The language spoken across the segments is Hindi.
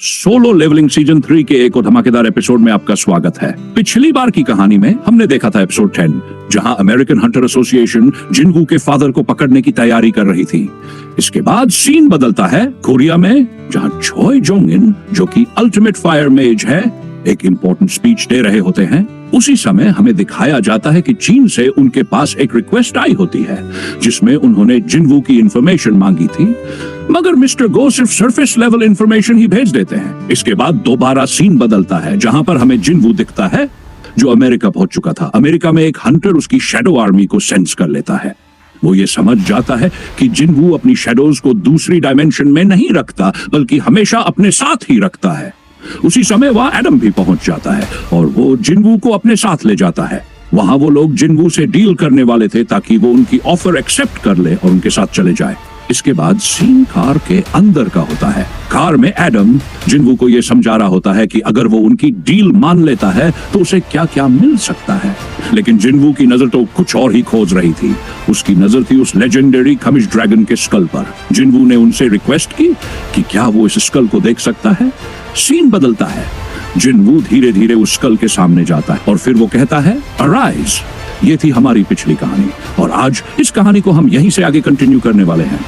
सोलो लेवलिंग सीजन 3 के एक और धमाकेदार एपिसोड में आपका स्वागत है। पिछली बार की कहानी में हमने देखा था एपिसोड 10, जहां अमेरिकन हंटर एसोसिएशन जिनवू के फादर को पकड़ने की तैयारी कर रही थी। इसके बाद सीन बदलता है कोरिया में, जहां चोय जोंग इन, जो कि अल्टीमेट फायर मेज है, एक इंपॉर्टेंट स्पीच दे रहे होते हैं। उसी समय हमें दिखाया जाता है कि चीन से उनके पास एक रिक्वेस्ट आई होती है, जिसमें उन्होंने जिनवू की इंफॉर्मेशन मांगी थी, मगर मिस्टर गो सिर्फ सरफेस लेवल इंफॉर्मेशन ही भेज देते हैं। इसके बाद दोबारा सीन बदलता है, जहां पर हमें जिनवू दिखता है, जो अमेरिका पहुंच चुका था। अमेरिका में एक हंटर उसकी शैडो आर्मी को सेंस कर लेता है। वो ये समझ जाता है कि जिनवू अपनी शैडोज को दूसरी डायमेंशन में नहीं रखता, बल्कि हमेशा अपने साथ ही रखता है। उसी समय वहां एडम भी पहुंच जाता है और वो जिनवू को अपने साथ ले जाता है। वहां वो लोग जिनवू से डील करने वाले थे ताकि वो उनकी ऑफर एक्सेप्ट कर ले और उनके साथ चले जाए। इसके बाद सीन कार के अंदर का होता है। कार में एडम जिनवू को ये समझा रहा होता है कि अगर वो उनकी डील मान लेता है तो उसे क्या क्या मिल सकता है। लेकिन जिनवू की नजर तो कुछ और ही खोज रही थी। उसकी नजर थी उस लेजेंडरी खमिश ड्रैगन के स्कल पर। जिनवू ने उनसे रिक्वेस्ट की कि क्या वो इस स्कल को देख सकता है। सीन बदलता है। जिनवू धीरे धीरे उस स्कल के सामने जाता है और फिर वो कहता है अराइज। ये थी हमारी पिछली कहानी और आज इस कहानी को हम यहीं से आगे कंटिन्यू करने वाले हैं।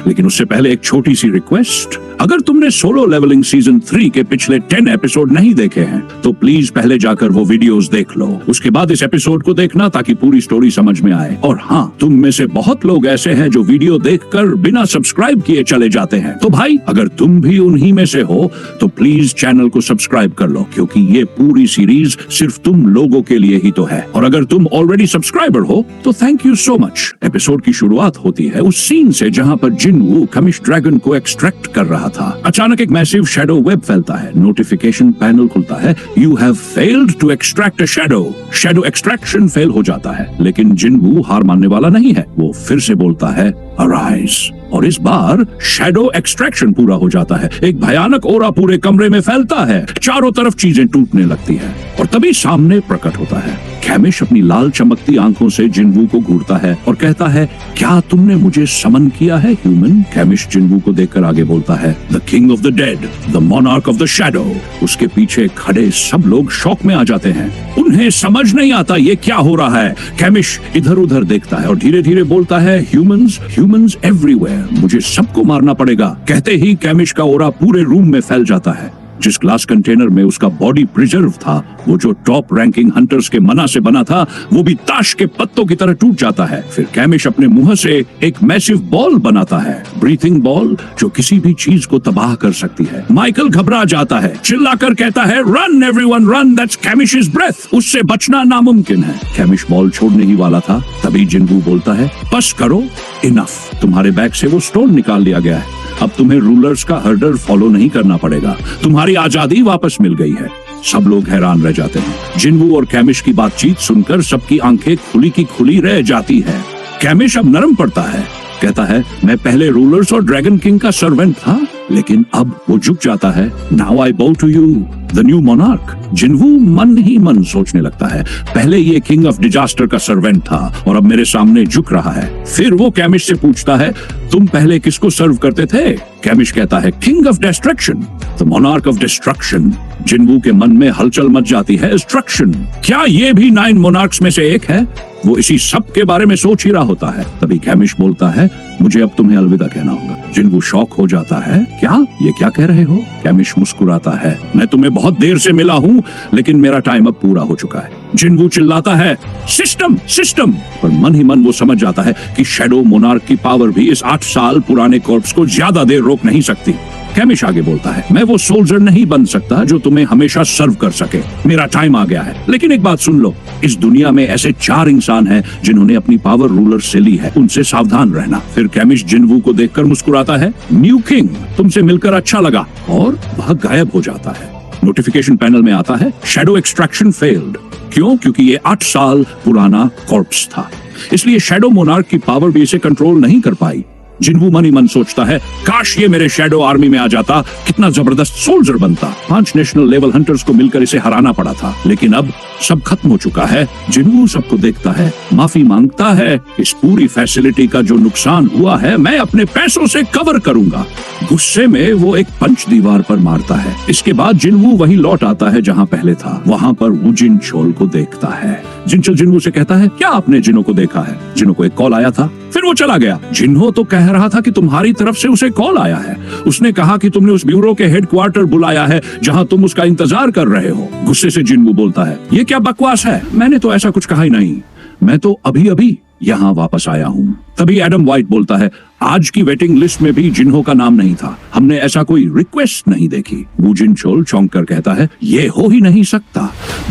लेकिन उससे पहले एक छोटी सी रिक्वेस्ट, अगर तुमने सोलो लेवलिंग सीजन 3 के पिछले 10 एपिसोड नहीं देखे हैं तो प्लीज पहले जाकर वो वीडियोस देख लो, उसके बाद इस एपिसोड को देखना ताकि पूरी स्टोरी समझ में आए। और हाँ, तुम में से बहुत लोग ऐसे हैं जो वीडियो देखकर बिना सब्सक्राइब किए चले जाते हैं। तो भाई, अगर तुम भी उन्हीं में से हो तो प्लीज चैनल को सब्सक्राइब कर लो, क्योंकि ये पूरी सीरीज सिर्फ तुम लोगों के लिए ही तो है। और अगर तुम ऑलरेडी सब्सक्राइबर हो तो thank you so much. Episode की शुरुआत होती है उस सीन से जहां पर जिनवू खमिश ड्रैगन को एक्सट्रैक्ट कर रहा था। अचानक एक मैसिव शैडो वेब फैलता है। नोटिफिकेशन पैनल खुलता है, you have failed to extract a shadow. Shadow extraction fail हो जाता है, लेकिन जिनवू हार मानने वाला नहीं है। वो फिर से बोलता है अराइज, और इस बार शैडो एक्सट्रैक्शन पूरा हो जाता है। एक भयानक ओरा पूरे कमरे में फैलता है, चारों तरफ चीजें टूटने लगती है और तभी सामने प्रकट होता है कैमिश अपनी लाल चमकती आंखों से जिनवू को घूरता है और कहता है, क्या तुमने मुझे समन किया है ह्यूमन? कैमिश जिनवू को देखकर आगे बोलता है, the king of the dead, the monarch of the shadow. उसके पीछे खड़े सब लोग शॉक में आ जाते हैं। उन्हें समझ नहीं आता ये क्या हो रहा है। कैमिश इधर उधर देखता है और धीरे धीरे बोलता है, ह्यूमंस एवरीवेयर, मुझे सबको मारना पड़ेगा। कहते ही कैमिश का ओरा पूरे रूम में फैल जाता है। जिस ग्लास कंटेनर में उसका बॉडी प्रिजर्व था, वो जो टॉप रैंकिंग हंटर्स के मना से बना था, वो भी ताश के पत्तों की तरह टूट जाता है। फिर कैमिश अपने मुंह से एक मैसिव बॉल बनाता है, ब्रीथिंग बॉल, जो किसी भी चीज को तबाह कर सकती है। माइकल घबरा जाता है, चिल्लाकर कहता है, रन एवरीवन रन, दैट्स कैमिश's breath, उससे बचना नामुमकिन है। कैमिश बॉल छोड़ने ही वाला था, तभी जिनवू बोलता है, बस करो, इनफ, तुम्हारे बैग से वो स्टोन निकाल लिया गया है। अब तुम्हें रूलर्स का हर्डर फॉलो नहीं करना पड़ेगा। तुम्हारी आजादी वापस मिल गई है। सब लोग हैरान रह जाते हैं। जिनवू और कैमिश की बातचीत सुनकर सबकी आंखें खुली की खुली रह जाती है। कैमिश अब नरम पड़ता है, कहता है, मैं पहले रूलर्स और ड्रैगन किंग का सर्वेंट था, लेकिन अब वो झुक जाता है। Now I bow to you, the new monarch. Jinwoo मन ही मन सोचने लगता है, पहले ये किंग ऑफ डिजास्टर का सर्वेंट था और अब मेरे सामने झुक रहा है। फिर वो कैमिश से पूछता है, तुम पहले किसको सर्व करते थे? कैमिश कहता है, king of destruction, the monarch of destruction. जिनवू के मन में हलचल मच जाती है, डिस्ट्रक्शन, क्या ये भी 9 मोनार्क्स में से एक है? वो इसी सब के बारे में सोच ही रहा होता है। तभी कैमिश बोलता है, मुझे अब तुम्हें अलविदा कहना होगा। जिनवू शॉक हो जाता है, क्या ये क्या कह रहे हो? कैमिश मुस्कुराता है, मैं तुम्हें बहुत देर से मिला हूँ, लेकिन मेरा टाइम अब पूरा हो चुका है। जिनवू चिल्लाता है, सिस्टम सिस्टम, पर मन ही मन वो समझ जाता है कि शैडो मोनार्क की पावर भी इस 8 साल पुराने कॉर्प्स को ज्यादा देर रोक नहीं सकती। कैमिश आगे बोलता है, मैं वो सोल्जर नहीं बन सकता जो तुम्हें हमेशा सर्व कर सके। मेरा टाइम आ गया है। लेकिन एक बात सुन लो, इस दुनिया में ऐसे 4 इंसान हैं जिन्होंने अपनी पावर रूलर से ली है, उनसे सावधान रहना। फिर कैमिश जिनवू को देखकर मुस्कुराता है, न्यू किंग, तुमसे मिलकर अच्छा लगा, और वह गायब हो जाता है। नोटिफिकेशन पैनल में आता है, शैडो एक्सट्रैक्शन फेल्ड। क्यों? क्योंकि ये 8 साल पुराना कॉर्प्स था, इसलिए शैडो मोनार्क की पावर भी इसे कंट्रोल नहीं कर पाई। जिनवू मन ही मन सोचता है, काश ये मेरे शैडो आर्मी में आ जाता, कितना जबरदस्त सोल्जर बनता। 5 नेशनल लेवल हंटर्स को मिलकर इसे हराना पड़ा था, लेकिन अब सब खत्म हो चुका है। जिनवू सबको देखता है, माफी मांगता है, इस पूरी फैसिलिटी का जो नुकसान हुआ है मैं अपने पैसों से कवर करूंगा। गुस्से में वो एक पंच दीवार पर मारता है। इसके बाद जिनवू वहीं लौट आता है जहाँ पहले था। वहाँ पर वो जिनचोल को देखता है। जिनचोल जिनवू से कहता है, क्या आपने जिनो को देखा है? जिनो को एक कॉल आया था, फिर वो चला गया। जिन्हो तो कह रहा था कि तुम्हारी तरफ से उसे कॉल आया है। उसने कहा कि तुमने उस ब्यूरो के हेडक्वार्टर बुलाया है जहां तुम उसका इंतजार कर रहे हो। गुस्से से जिनवू बोलता है, ये क्या बकवास है? मैंने तो ऐसा कुछ कहा ही नहीं। मैं तो अभी अभी यहाँ वापस आया हूँ। तभी एडम व्हाइट बोलता है, आज की वेटिंग लिस्ट में भी जिन्हो का नाम नहीं था। हमने ऐसा कोई रिक्वेस्ट नहीं देखी। वू जिनचोल चौंक कर कहता है, ये हो ही नहीं सकता।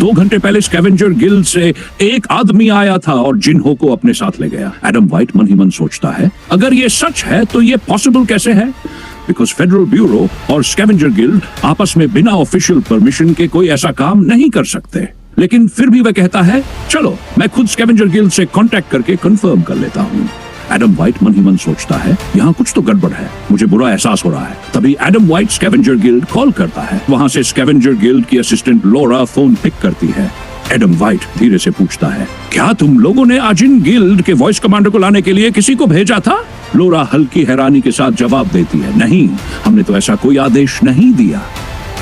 2 घंटे पहले स्कैवेंजर गिल्ड से एक आदमी आया था और जिन्हो को अपने साथ ले गया। एडम व्हाइट मन ही मन सोचता है, अगर ये सच है तो ये पॉसिबल कैसे है? बिकॉज फेडरल ब्यूरो और स्कैवेंजर गिल्ड आपस में बिना ऑफिशियल परमिशन के कोई ऐसा काम नहीं कर सकते। लेकिन फिर भी वह कहता है, चलो मैं खुद स्कैवेंजर गिल्ड से कांटेक्ट करके कंफर्म कर लेता हूँ। एडम व्हाइट मन ही मन सोचता है, यहाँ कुछ तो गड़बड़ है, मुझे बुरा एहसास हो रहा है। तभी Adam white scavenger guild call करता है। वहां से स्कैवेंजर गिल्ड की असिस्टेंट लोरा फोन पिक करती है। एडम व्हाइट धीरे से पूछता है, क्या तुम लोगों ने आजिन गिल्ड के वॉइस कमांडर को लाने के लिए किसी को भेजा था? लोरा हल्की हैरानी के साथ जवाब देती है, नहीं, हमने तो ऐसा कोई आदेश नहीं दिया।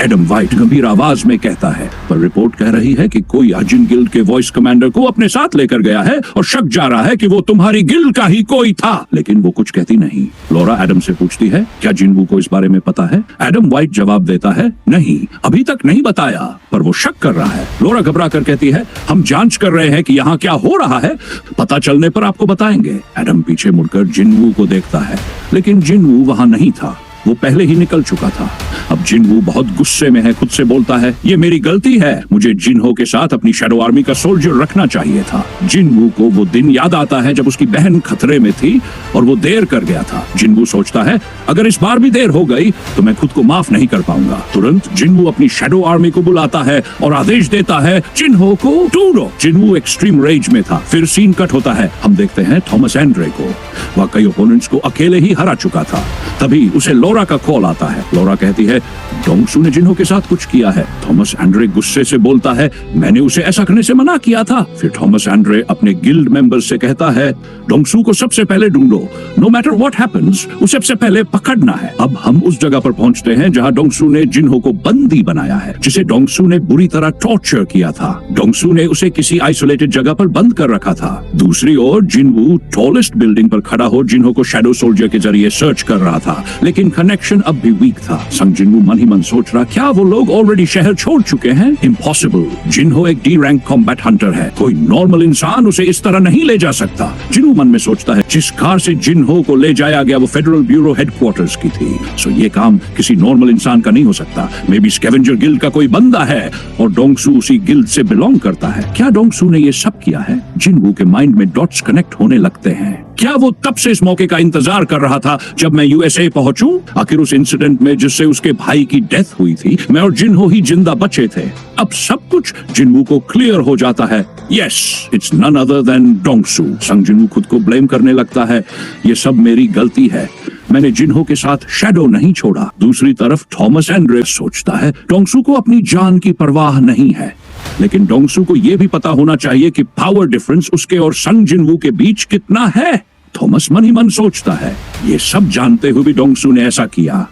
एडम व्हाइट गंभीर आवाज में कहता है, पर रिपोर्ट कह रही है कि कोई आजिन गिल्ड के वॉइस कमांडर को अपने साथ लेकर गया है और शक जा रहा है कि वो तुम्हारी गिल्ड का ही कोई था। लेकिन वो कुछ कहती नहीं। लोरा एडम से पूछती है, क्या जिनवू को इस बारे में पता है? एडम व्हाइट जवाब देता है, नहीं, अभी तक नहीं बताया, पर वो शक कर रहा है। लोरा घबरा कर कहती है, हम जांच कर रहे हैं कि यहाँ क्या हो रहा है, पता चलने पर आपको बताएंगे। एडम पीछे मुड़कर जिनवू को देखता है, लेकिन जिनवू वहां नहीं था, वो पहले ही निकल चुका था। अब जिनवू बहुत गुस्से में है, खुद से बोलता है, ये मेरी गलती है, मुझे जिन्हो के साथ अपनी शैडो आर्मी का सोल्जर रखना चाहिए था। जिनवू को वो दिन याद आता है जब उसकी बहन खतरे में थी और वो देर कर गया था। जिनवू सोचता है, अगर इस बार भी देर हो गई तो मैं खुद को माफ नहीं कर पाऊंगा। तुरंत जिनवू अपनी शैडो आर्मी को बुलाता है और आदेश देता है, जिन्हो को ढूंढो। जिनवू एक्सट्रीम रेज में था। फिर सीन कट होता है, हम देखते हैं थॉमस एंड्रे को। वह कई ओपोनेंट्स को अकेले ही हरा चुका था। तभी उसे लोरा का कॉल आता है। लोरा कहती है, डोंगसू ने जिन्हो के साथ कुछ किया है। थॉमस एंड्रे गुस्से से बोलता है, मैंने उसे ऐसा करने से मना किया था। फिर थॉमस एंड्रे अपने गिल्ड मेंबर्स से कहता है, डोंगसू को सबसे पहले ढूंढो, नो मैटर व्हाट हैपेंस, उसे सबसे पहले पकड़ना है। अब हम उस जगह पर पहुंचते हैं जहां डोंगसू ने जिन्हो को बंदी बनाया है, जिसे डोंगसू ने बुरी तरह टॉर्चर किया था। डोंगसू ने उसे किसी आइसोलेटेड जगह पर बंद कर रखा था। दूसरी ओर जिनवू टॉलेस्ट बिल्डिंग पर खड़ा हो जिन्हो को शैडो सोल्जर के जरिए सर्च कर रहा था, लेकिन कनेक्शन अब भी वीक था। संग जिनवू मन ही मन सोच रहा, क्या वो लोग ऑलरेडी शहर छोड़ चुके हैं? इम्पॉसिबल। जिन्हो एक डी रैंक कॉम्बैट हंटर है, कोई नॉर्मल इंसान उसे इस तरह नहीं ले जा सकता। जिन्हो मन में सोचता है, जिस कार से जिन्हो को ले जाया गया वो फेडरल ब्यूरो हेडक्वार्टर्स की थी, सो ये काम किसी नॉर्मल इंसान का नहीं हो सकता। मे बी स्कैवेंजर गिल्ड का कोई बंदा है और डोंगसू उसी गिल्ड से बिलोंग करता है। क्या डोंगसू ने ये सब किया है? जिन्हो के माइंड में डॉट्स कनेक्ट होने लगते हैं। क्या वो तब से इस मौके का इंतजार कर रहा था जब मैं यूएसए पहुंचूं? आखिर उस इंसिडेंट में जिससे उसके भाई की डेथ हुई थी, मैं और जिन्हो ही जिंदा बचे थे। अब सब कुछ जिन्हो को क्लियर हो जाता है। Yes, it's none other than Dongsoo. Sung Jinho खुद को ब्लेम करने लगता है, ये सब मेरी गलती है, मैंने जिन्हो के साथ शैडो नहीं छोड़ा। दूसरी तरफ थॉमस एंड्रे सोचता है, डोंगसू को अपनी जान की परवाह नहीं है, लेकिन डोंगसू को यह भी पता होना चाहिए कि पावर डिफरेंस उसके और संग जिन्हो के बीच कितना है। थॉमस मन ही मन सोचता है, ये सब जानते हुए भी डोंगसू ने ऐसा किया,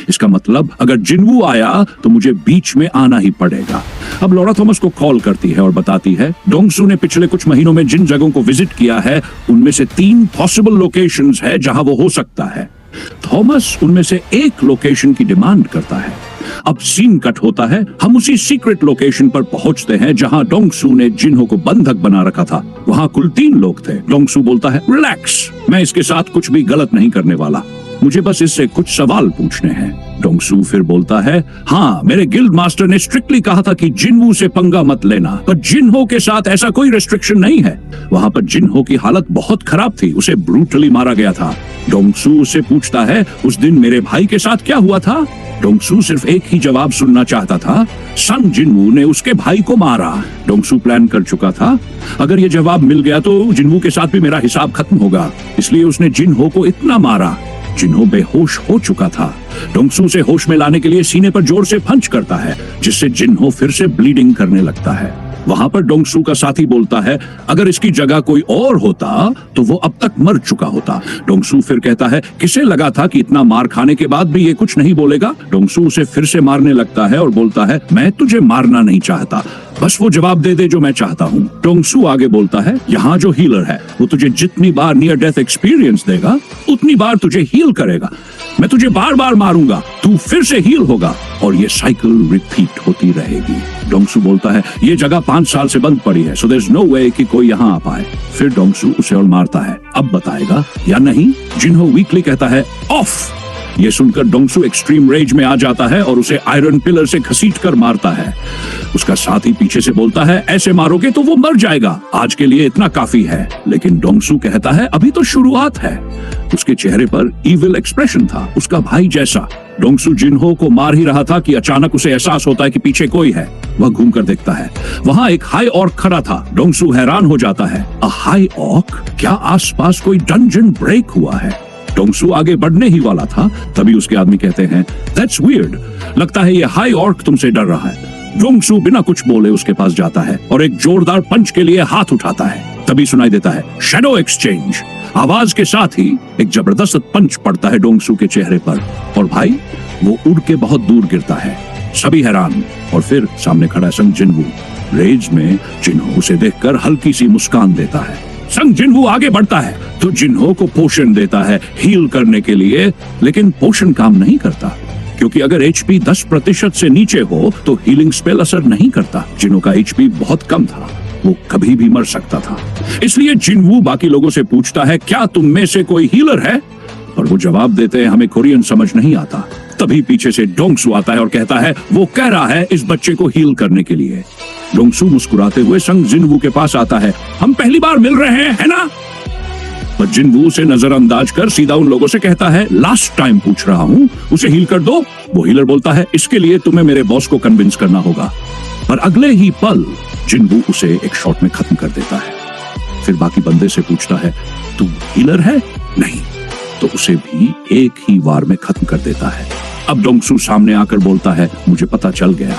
इसका मतलब अगर जिन्हो आया तो मुझे बीच में आना ही पड़ेगा। अब लोरा थॉमस को कॉल करती है और बताती है, डोंगसू ने पिछले कुछ महीनों में जिन जगहों को विजिट किया है उनमें से 3 पॉसिबल लोकेशंस है जहां वो हो सकता है। थॉमस उनमें से एक लोकेशन की डिमांड करता है। अब सीन कट होता है, हम उसी सीक्रेट लोकेशन पर पहुंचते हैं जहां डोंगसू ने जिन्हो को बंधक बना रखा था। वहां कुल 3 लोग थे। डोंगसू बोलता है, रिलैक्स, मैं इसके साथ कुछ भी गलत नहीं करने वाला, मुझे बस इससे कुछ सवाल पूछने हैं। डोंगसू फिर बोलता है, हाँ, मेरे गिल्ड मास्टर ने स्ट्रिक्टली कहा था कि जिन्हो से पंगा मत लेना, पर जिन्हो के साथ ऐसा कोई रेस्ट्रिक्शन नहीं है। वहां पर जिन्हो की हालत बहुत खराब थी, उसे ब्रूटली मारा गया था। डोंगसू उससे पूछता है, उस दिन मेरे भाई के साथ क्या हुआ था? डोंगसू सिर्फ एक ही जवाब सुनना चाहता था, संग जिन्हो ने उसके भाई को मारा। डोंगसू प्लान कर चुका था, अगर ये जवाब मिल गया तो जिन्हो के साथ भी मेरा हिसाब खत्म होगा, इसलिए उसने जिन्हो को इतना मारा। जिन्हो बेहोश हो चुका था। डोंगसू से होश में लाने के लिए सीने पर जोर से पंच करता है, जिससे जिन्हो फिर से ब्लीडिंग करने लगता है। वहां पर डोंगसू का साथी बोलता है अगर इसकी जगह कोई और होता तो वो अब तक मर चुका होता। डोंगसू फिर कहता है किसे लगा था कि इतना मार खाने के बाद भी ये कुछ नहीं बोलेगा। डोंगसू उसे फिर से मारने लगता है और बोलता है मैं तुझे मारना नहीं चाहता, बस वो जवाब दे दे जो मैं चाहता हूँ। डोंगसू आगे बोलता है यहाँ जो हीलर है वो तुझे जितनी बार नियर डेथ एक्सपीरियंस देगा उतनी बार तुझे हील करेगा। मैं तुझे बार बार मारूंगा, तू फिर से हील होगा और ये साइकिल रिपीट होती रहेगी। डोंगसू बोलता है ये जगह 5 साल से बंद पड़ी है, सो देयर इज नो वे कि कोई यहाँ आ पाए। फिर डोंगसू उसे और मारता है, अब बताएगा या नहीं। जिन्हो वीकली कहता है ऑफ। ये सुनकर डोंगसू एक्सट्रीम रेज में आ जाता है और उसे आयरन पिलर से घसीटकर मारता है। उसका साथी पीछे से बोलता है ऐसे मारोगे तो वो मर जाएगा, आज के लिए इतना काफी है। लेकिन डोंगसू कहता है अभी तो शुरुआत है। उसके चेहरे पर इविल एक्सप्रेशन था, उसका भाई जैसा। डोंगसू जिन्हो को मार ही रहा था कि अचानक उसे एहसास होता है कि पीछे कोई है। वह घूमकर देखता है, वहां एक हाई ऑर्क खड़ा था। डोंगसू हैरान हो जाता है, अ हाई ऑर्क? क्या आसपास कोई डंजन ब्रेक हुआ है? डोंगसू आगे बढ़ने ही वाला था, तभी उसके आदमी कहते हैं दैट्स वियर्ड, लगता है ये हाई ऑर्क तुमसे डर रहा है। डोंगसू बिना कुछ बोले उसके पास जाता है और एक जोरदार पंच के लिए हाथ उठाता है। तभी सुनाई देता है शैडो एक्सचेंज। आवाज के साथ ही एक जबरदस्त पंच पड़ता है डोंगसू के चेहरे पर और भाई वो उड़ के बहुत दूर गिरता है। सभी हैरान और फिर सामने खड़ा संग जिनवू। रेज में जिन्हो उसे देखकर हल्की सी मुस्कान देता है। संग जिनवू आगे बढ़ता है तो जिन्हो को पोषण देता है हील करने के लिए, लेकिन पोषण काम नहीं करता क्योंकि अगर एचपी 10% से नीचे हो तो हीलिंग स्पेल असर नहीं करता। जिन्हो का एचपी बहुत कम था, वो कभी भी मर सकता था। इसलिए जिनवू बाकी लोगों से पूछता है क्या तुम में से कोई हीलर है, और वो जवाब देते हैं हमें कोरियन समझ नहीं आता। तभी पीछे से डोंगसू आता है और कहता है वो कह रहा है इस बच्चे को हील करने के लिए। डोंगसू मुस्कुराते हुए संग जिनवू के पास आता है, हम पहली बार मिल रहे हैं है ना? पर जिनवू उसे नजरअंदाज कर सीधा उन लोगों से कहता है लास्ट टाइम पूछ रहा हूं, उसे हील कर दो। वो हीलर बोलता है इसके लिए तुम्हें मेरे बॉस को कन्विंस करना होगा। पर अगले ही पल जिनवू उसे एक शॉट में खत्म कर देता है। फिर बाकी बंदे से पूछता है तू हीलर है? नहीं, तो उसे भी एक ही वार में खत्म कर देता है। अब डोंगसू सामने आकर बोलता है मुझे पता चल गया,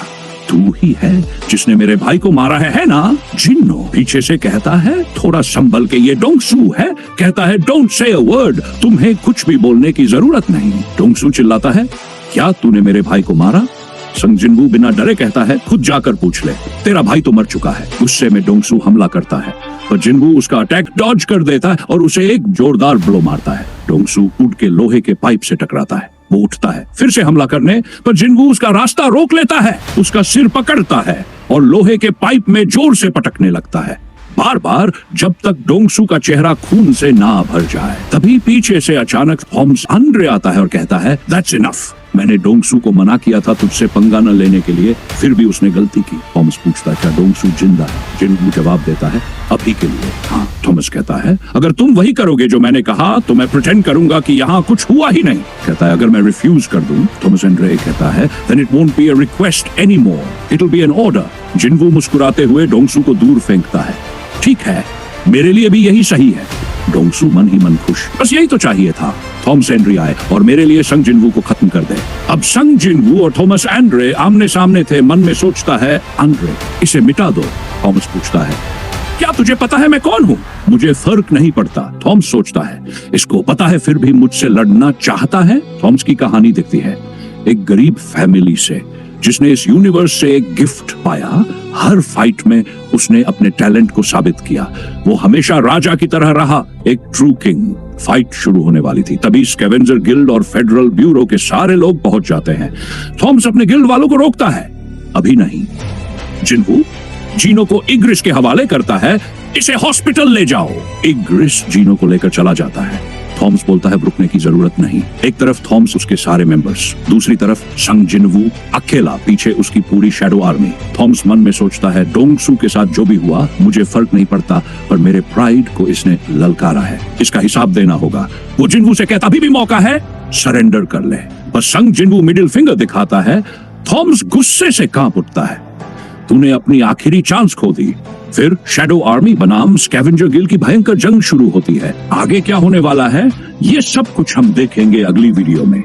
तू ही है जिसने मेरे भाई को मारा है ना? जिन्नो पीछे से कहता है थोड़ा संभल के, ये डोंगसू है। कहता है डोंट से अ वर्ड, तुम्हें कुछ भी बोलने की जरूरत नहीं। डोंगसू चिल्लाता है क्या तूने मेरे भाई को मारा? संग जिनवू बिना डरे कहता है खुद जाकर पूछ ले, तेरा भाई तो मर चुका है। गुस्से में डोंगसू हमला करता है पर जिनवू उसका अटैक डॉज कर देता है और उसे एक जोरदार ब्लो मारता है। डोंगसू उड़ के लोहे के पाइप से टकराता है। वो उठता है फिर से हमला करने, पर जिनवू उसका रास्ता रोक लेता है, उसका सिर पकड़ता है और लोहे के पाइप में जोर से पटकने लगता है, बार बार, जब तक डोंगसू का चेहरा खून से ना भर जाए। तभी पीछे से अचानक थॉमस एंड्रे आता है और कहता है दैट्स इनफ, मैंने डोंगसू को मना किया था तुझसे पंगा न लेने के लिए, फिर भी उसने गलती की। थॉमस पूछता है क्या डोंगसू जिंदा है? जिनवू जवाब देता है अभी के लिए हाँ। थॉमस कहता है अगर तुम वही करोगे जो मैंने कहा तो मैं प्रिटेंड करूंगा कि यहाँ कुछ हुआ ही नहीं। कहता है अगर मैं रिफ्यूज कर दूं, थॉमस एंड्रे कहता है then it won't be a request any more, it will be an order. Jinwoo मुस्कुराते हुए डोंगसू को दूर फेंकता है। ठीक है, मेरे लिए भी यही सही है। डोंगसू मन ही मन खुश, बस यही तो चाहिए था। थॉमस एंड्रे आए और मेरे लिए संग जिनवू को खत्म कर दे। अब संग जिनवू और थॉमस एंड्रे आमने सामने थे। मन में सोचता है एंड्रे इसे मिटा दो। थॉमस पूछता है क्या तुझे पता है मैं कौन हूँ? मुझे फर्क नहीं पड़ता। थॉमस सोचता है इसको पता है फिर भी मुझसे लड़ना चाहता है। थॉमस की कहानी दिखती है एक गरीब फैमिली से जिसने इस यूनिवर्स से एक गिफ्ट पाया। हर फाइट में उसने अपने टैलेंट को साबित किया। वो हमेशा राजा की तरह रहा, एक ट्रू किंग। फाइट शुरू होने वाली थी, तभी स्कैवेंजर गिल्ड और फेडरल ब्यूरो के सारे लोग पहुंच जाते हैं। थॉमस अपने गिल्ड वालों को रोकता है, अभी नहीं। जिनवू जीनो को इग्रिस के हवाले करता है, इसे हॉस्पिटल ले जाओ। इग्रिस जीनो को लेकर चला जाता है। थॉमस बोलता है रुकने की जरूरत नहीं। एक तरफ थॉमस उसके सारे मेंबर्स, दूसरी तरफ संग जिनवू अकेला, पीछे उसकी पूरी शैडो आर्मी। थॉमस मन में सोचता है डोंगसू के साथ जो भी हुआ मुझे फर्क नहीं पड़ता, पर मेरे प्राइड को इसने ललकारा है, इसका हिसाब देना होगा। वो जिनवू से कहता अभी भी मौका है, सरेंडर कर ले। बस संग जिनवू मिडिल फिंगर दिखाता है। थॉमस गुस्से से कांप उठता है, तूने अपनी आखिरी चांस खो दी। फिर शैडो आर्मी बनाम स्कैवेंजर गिल्ड की भयंकर जंग शुरू होती है। आगे क्या होने वाला है ये सब कुछ हम देखेंगे अगली वीडियो में।